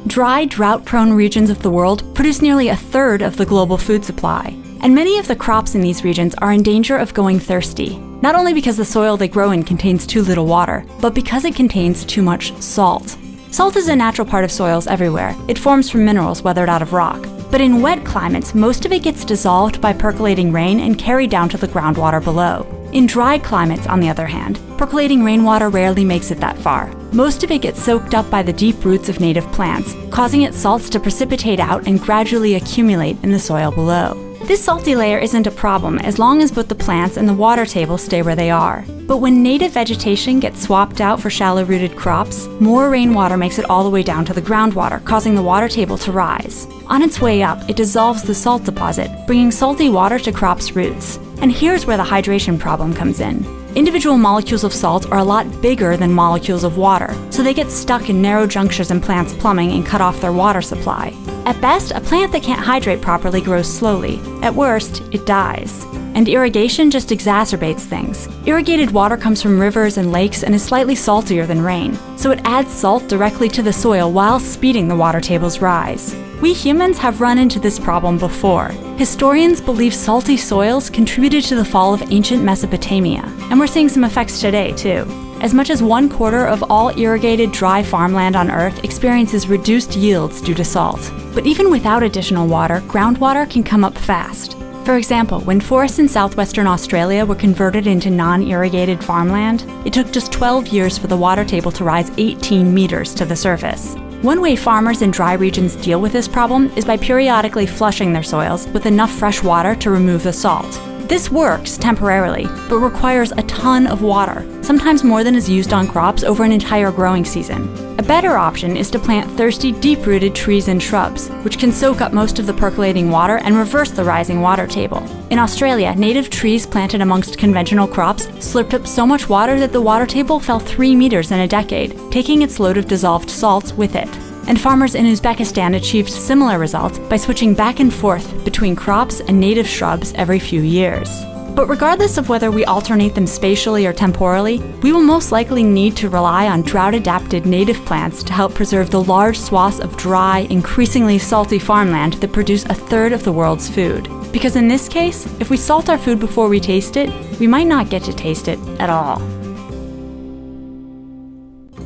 Dry, drought-prone regions of the world produce nearly a third of the global food supply. And many of the crops in these regions are in danger of going thirsty, not only because the soil they grow in contains too little water, but because it contains too much salt. Salt is a natural part of soils everywhere. It forms from minerals weathered out of rock. But in wet climates, most of it gets dissolved by percolating rain and carried down to the groundwater below. In dry climates, on the other hand, percolating rainwater rarely makes it that far. Most of it gets soaked up by the deep roots of native plants, causing its salts to precipitate out and gradually accumulate in the soil below. This salty layer isn't a problem as long as both the plants and the water table stay where they are. But when native vegetation gets swapped out for shallow-rooted crops, more rainwater makes it all the way down to the groundwater, causing the water table to rise. On its way up, it dissolves the salt deposit, bringing salty water to crops' roots. And here's where the hydration problem comes in. Individual molecules of salt are a lot bigger than molecules of water, so they get stuck in narrow junctures in plants' plumbing and cut off their water supply. At best, a plant that can't hydrate properly grows slowly. At worst, it dies. And irrigation just exacerbates things. Irrigated water comes from rivers and lakes and is slightly saltier than rain, so it adds salt directly to the soil while speeding the water table's rise. We humans have run into this problem before. Historians believe salty soils contributed to the fall of ancient Mesopotamia, and we're seeing some effects today, too. As much as 1/4 of all irrigated dry farmland on Earth experiences reduced yields due to salt. But even without additional water, groundwater can come up fast. For example, when forests in southwestern Australia were converted into non-irrigated farmland, it took just 12 years for the water table to rise 18 meters to the surface. One way farmers in dry regions deal with this problem is by periodically flushing their soils with enough fresh water to remove the salt. This works temporarily, but requires a ton of water, sometimes more than is used on crops over an entire growing season. A better option is to plant thirsty, deep-rooted trees and shrubs, which can soak up most of the percolating water and reverse the rising water table. In Australia, native trees planted amongst conventional crops slurped up so much water that the water table fell 3 meters in a decade, taking its load of dissolved salts with it. And farmers in Uzbekistan achieved similar results by switching back and forth between crops and native shrubs every few years. But regardless of whether we alternate them spatially or temporally, we will most likely need to rely on drought-adapted native plants to help preserve the large swaths of dry, increasingly salty farmland that produce a third of the world's food. Because in this case, if we salt our food before we taste it, we might not get to taste it at all.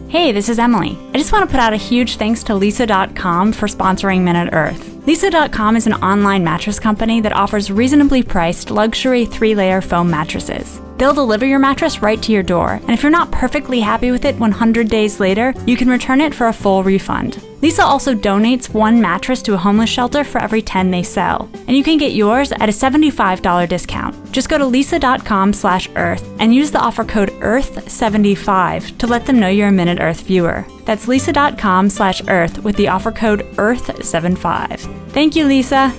Hey, this is Emily. I just want to put out a huge thanks to Lisa.com for sponsoring Minute Earth. Lisa.com is an online mattress company that offers reasonably priced luxury 3-layer foam mattresses. They'll deliver your mattress right to your door, and if you're not perfectly happy with it 100 days later, you can return it for a full refund. Lisa also donates 1 mattress to a homeless shelter for every 10 they sell, and you can get yours at a $75 discount. Just go to lisa.com/earth and use the offer code EARTH75 to let them know you're a Minute Earth viewer. That's lisa.com/earth with the offer code EARTH75. Thank you, Lisa!